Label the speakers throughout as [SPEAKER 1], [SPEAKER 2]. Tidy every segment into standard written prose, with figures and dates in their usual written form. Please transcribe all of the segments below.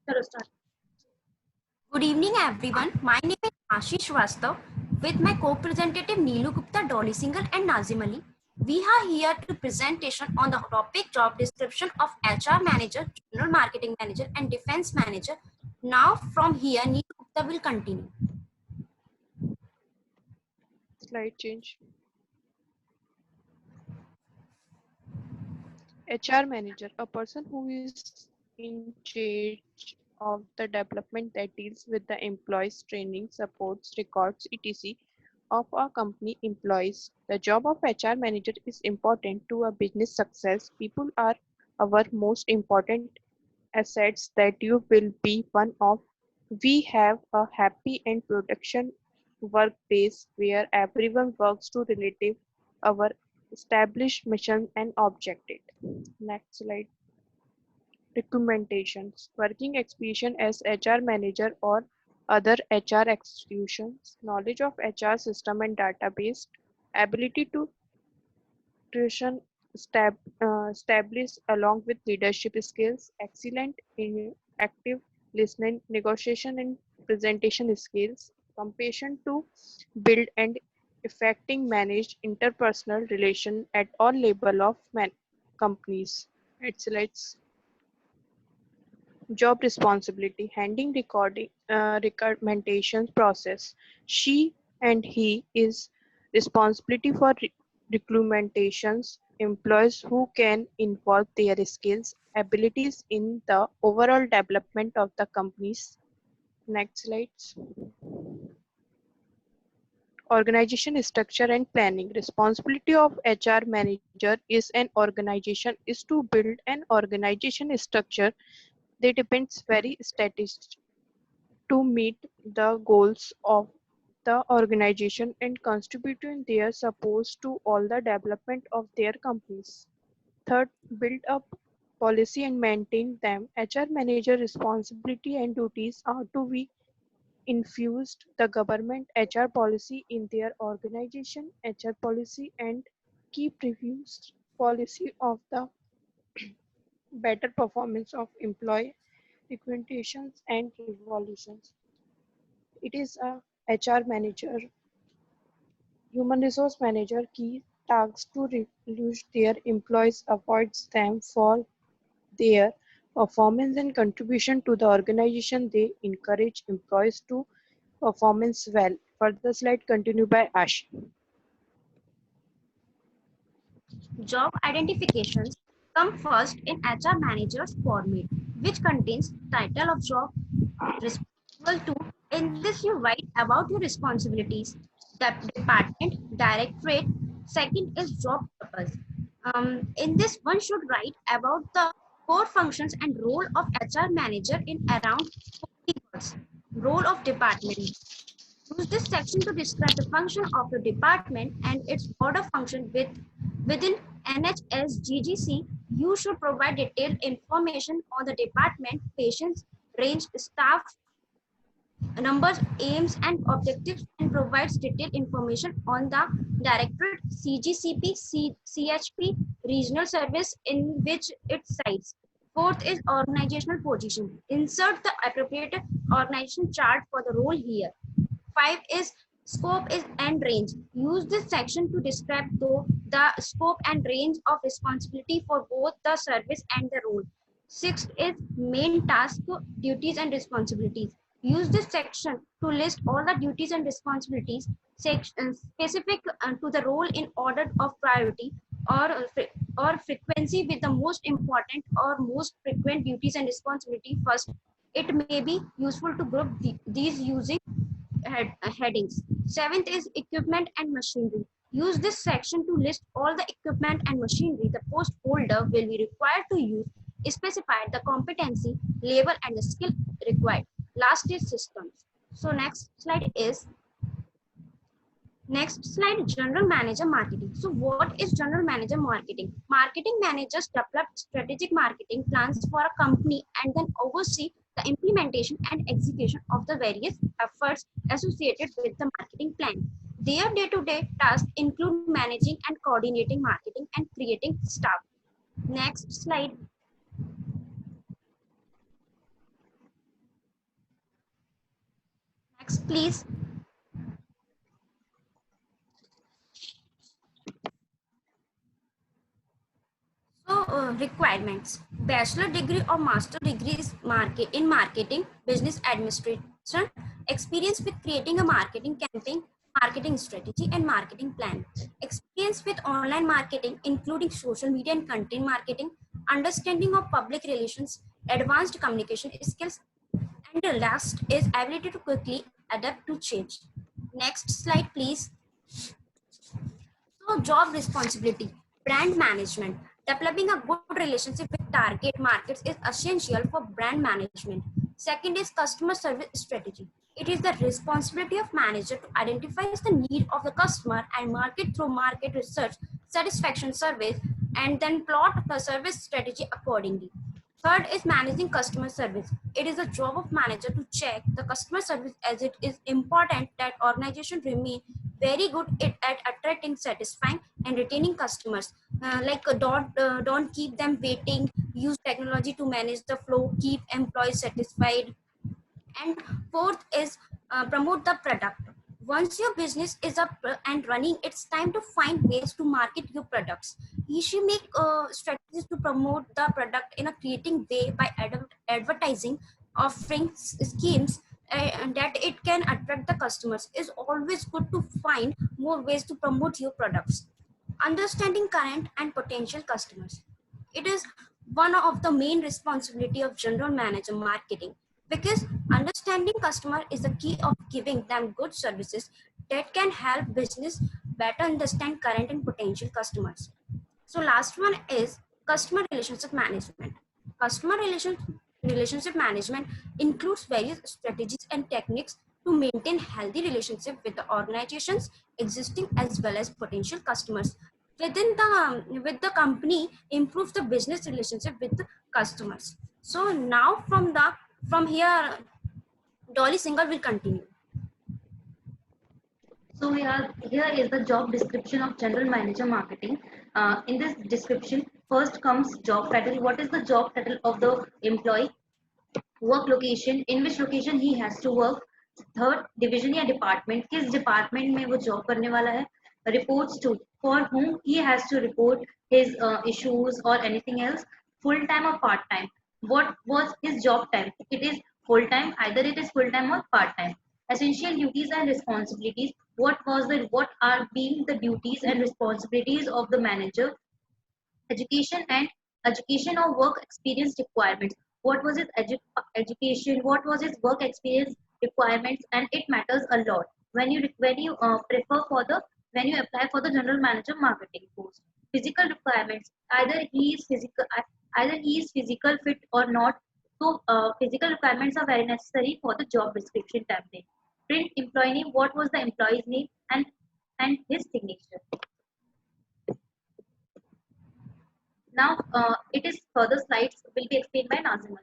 [SPEAKER 1] चलो start.
[SPEAKER 2] Good evening, everyone. My name is Ashish Shrivastava. With my co-presentative Neelu Gupta, Dolly Singhal, and Nazim Ali, we are here to presentation on the topic job description of HR manager, general marketing manager, and defense manager. Now, from here, Neelu Gupta will continue.
[SPEAKER 3] Slide change. HR manager, a person who is in charge of the development that deals with the employees, training, supports, records, etc. of a company employees. The job of HR manager is important to a business success. People are our most important assets that you will be one of. We have a happy and production workplace where everyone works to relative our established mission and objective. Next slide. Recommendations. Working experience as HR manager or other HR institutions. Knowledge of HR system and database. Ability to nutrition established along with leadership skills, excellent in active listening, negotiation and presentation skills, compassion to build and effecting manage interpersonal relation at all level of companies. Let's job responsibility, handling recommendations process. She and he is responsibility for recommendations employees who can involve their skills, abilities in the overall development of the companies. Next slides. Organization structure and planning. Responsibility of HR manager is an organization is to build an organization structure that depends very statistic to meet the goals of the organization and contributing their support to all the development of their companies. Third, build up policy and maintain them. HR manager responsibility and duties are to be infused the government HR policy in their organization, HR policy and keep reviews policy of the better performance of employee recommendations and evaluations. It is a HR manager, human resource manager key tasks to reduce their employees, avoids them for their performance and contribution to the organization. They encourage employees to performance well. Further slide continue by Ash.
[SPEAKER 2] Job identifications come first in HR manager's format, which contains title of job, responsible to. In this, you write about your responsibilities, the department, directorate. Second is job purpose. In this, one should write about the core functions and role of HR manager in around 40 words. Role of department. Use this section to describe the function of the department and its border function within NHS-GGC. You should provide detailed information on the department, patients, range, staff, numbers, aims, and objectives, and provides detailed information on the directorate, CGCP, CHP, regional service in which it sites. Fourth is organizational position. Insert the appropriate organization chart for the role here. 5 is scope is and range. Use this section to describe the scope and range of responsibility for both the service and the role. 6th is main task, duties and responsibilities. Use this section to list all the duties and responsibilities specific to the role in order of priority or frequency, with the most important or most frequent duties and responsibility first. It may be useful to group these using headings. 7th is equipment and machinery. Use this section to list all the equipment and machinery the post holder will be required to use, specify the competency level and the skill required. Last is systems. So next slide, general manager marketing. So what is general manager marketing? Marketing managers develop strategic marketing plans for a company and then oversee the implementation and execution of the various efforts associated with the marketing plan. Their day-to-day tasks include managing and coordinating marketing and creating staff. Next slide. please. So, requirements: bachelor degree or master degree is in marketing, business administration, experience with creating a marketing campaign, marketing strategy, and marketing plan, experience with online marketing, including social media and content marketing, understanding of public relations, advanced communication skills, and the last is ability to quickly adapt to change. Next slide, please. So, job responsibility, brand management. Developing a good relationship with target markets is essential for brand management. Second is customer service strategy. It is the responsibility of manager to identify the need of the customer and market through market research, satisfaction surveys, and then plot the service strategy accordingly. Third is managing customer service. It is a job of manager to check the customer service, as it is important that organization remain very good at attracting, satisfying, and retaining customers. Don't keep them waiting. Use technology to manage the flow. Keep employees satisfied. And fourth is promote the product. Once your business is up and running, it's time to find ways to market your products. You should make strategies to promote the product in a creating way by advertising, offering schemes, and that it can attract the customers. Is always good to find more ways to promote your products. Understanding current and potential customers, it is one of the main responsibility of general manager marketing, because understanding customer is the key of giving them good services that can help business better understand current and potential customers. So last one is customer relationship management. Customer relationship management includes various strategies and techniques to maintain healthy relationship with the organizations, existing as well as potential customers within the with the company, improves the business relationship with the customers. So now from here, Dolly Single will continue.
[SPEAKER 1] So here is the job description of general manager marketing. In this description, first comes job title. What is the job title of the employee? Work location, in which location he has to work. Third, division या department, किस department में वो job करने वाला है. Reports to, for whom he has to report his issues or anything else. Full time or part time. What was his job time? It is full time. Either it is full time or part time. Essential duties and responsibilities. What are being the duties and responsibilities of the manager? Education and education or work experience requirements. What was his education? What was his work experience requirements? And it matters a lot when you apply for the general manager marketing post. Physical requirements. Either he is physical fit or not. So physical requirements are very necessary for the job description template. Print employee name. What was the employee's name and his signature. Now, it is further slides will be explained by Nazim.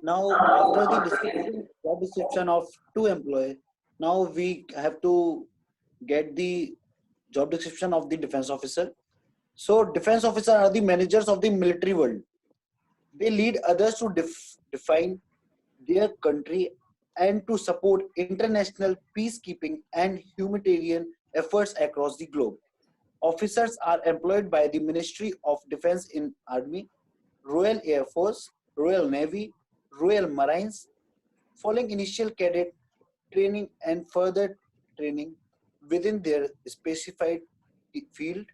[SPEAKER 4] Now, after the job description of two employees, now we have to get the job description of the defense officer. So, defense officer are the managers of the military world. They lead others to define their country and to support international peacekeeping and humanitarian efforts across the globe. Officers are employed by the Ministry of Defense in Army, Royal Air Force, Royal Navy, Royal Marines. Following initial cadet training and further training within their specified field,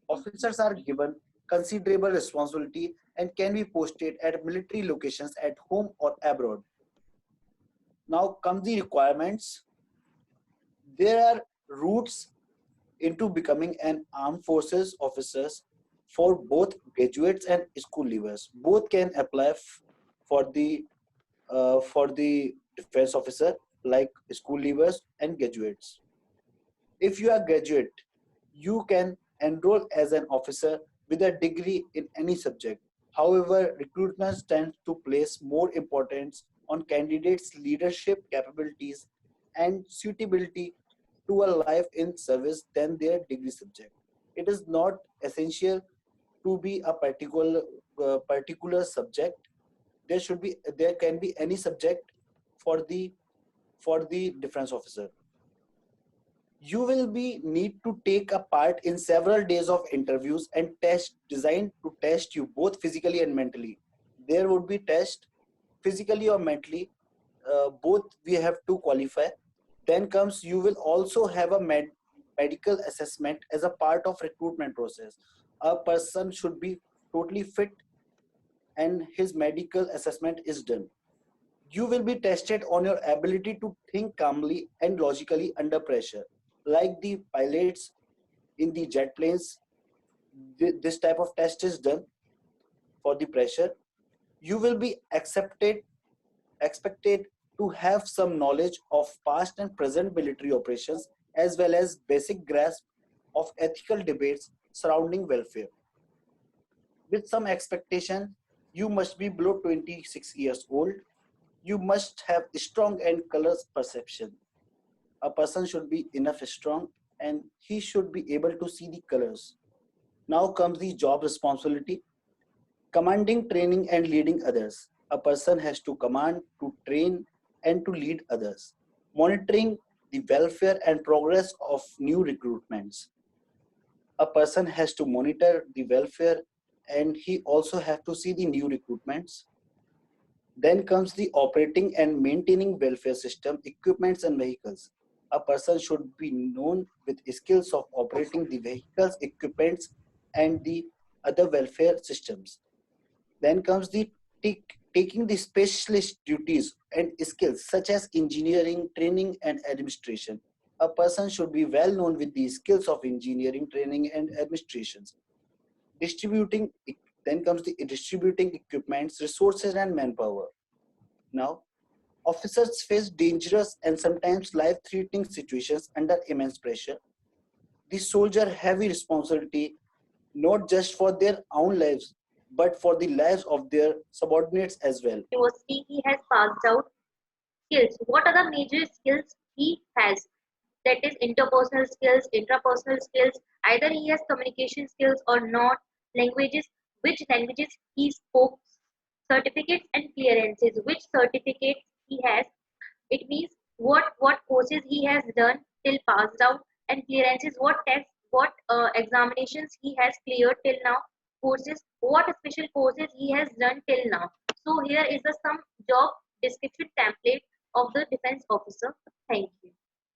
[SPEAKER 4] officers are given considerable responsibility and can be posted at military locations at home or abroad. Now come the requirements. There are routes into becoming an armed forces officers for both graduates and school leavers. Both can apply for the defense officer, like school leavers and graduates. If you are graduate, you can enroll as an officer with a degree in any subject. However, recruitment tends to place more importance on candidates' leadership capabilities and suitability to a life in service than their degree subject. It is not essential to be a particular subject. there can be any subject for the defense officer. You will be need to take a part in several days of interviews and tests designed to test you both physically and mentally. There would be test physically or mentally, both we have to qualify. Then comes, you will also have a medical assessment as a part of recruitment process. A person should be totally fit and his medical assessment is done. You will be tested on your ability to think calmly and logically under pressure. Like the pilots in the jet planes, this type of test is done for the pressure. You will be expected to have some knowledge of past and present military operations as well as basic grasp of ethical debates surrounding welfare. With some expectation, you must be below 26 years old. You must have strong and colors perception. A person should be enough strong and he should be able to see the colors. Now comes the job responsibility. Commanding, training, and leading others. A person has to command, to train, and to lead others. Monitoring the welfare and progress of new recruitments. A person has to monitor the welfare and he also has to see the new recruitments. Then comes the operating and maintaining welfare system, equipments and vehicles. A person should be known with skills of operating the vehicles, equipments and the other welfare systems. Then comes the taking the specialist duties and skills such as engineering, training, and administration. A person should be well known with the skills of engineering, training, and administrations. Distributing, then comes the distributing equipments, resources, and manpower. Now, officers face dangerous and sometimes life-threatening situations under immense pressure. The soldier heavy responsibility not just for their own lives, but for the lives of their subordinates as well.
[SPEAKER 1] University he has passed out. Skills. What are the major skills he has? That is interpersonal skills, intrapersonal skills. Either he has communication skills or not. Languages. Which languages he spoke. Certificates and clearances. Which certificates he has. It means what courses he has done till passed out, and clearances what tests, what examinations he has cleared till now, courses what special courses he has done till now. So here is the some job description template of the defense officer. Thank you.